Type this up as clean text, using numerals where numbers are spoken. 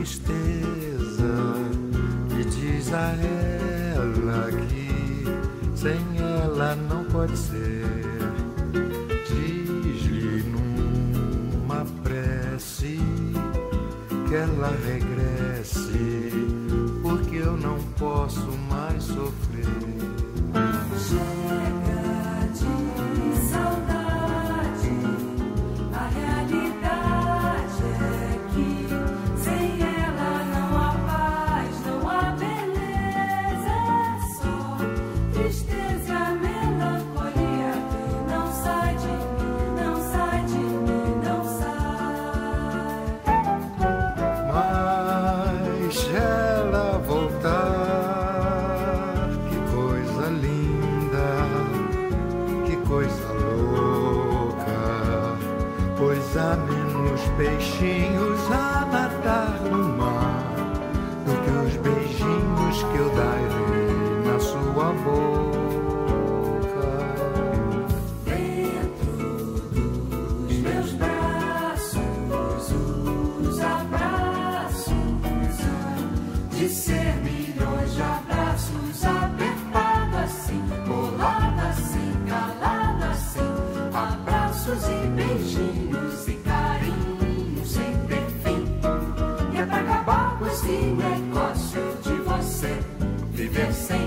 tristeza e diz a ela que sem ela não pode ser. Diz-lhe numa prece que ela regresse, porque eu não posso mais sofrer. Chega de saudade, a realidade é que sem ela não há paz, não há beleza, é só tristeza, melancolia que não sai de mim, não sai de mim, não sai. Mas se ela voltar, que coisa linda, que coisa louca, pois há menos peixinhos a nadar no mar do que os beijinhos que eu darei na sua boca. Dentro dos meus braços, os abraços de ser milhões de abraços, apertado assim, colado assim, calado assim, abraços e beijinhos e carinhos sem ter fim. E é pra acabar com esse negócio de você viver sem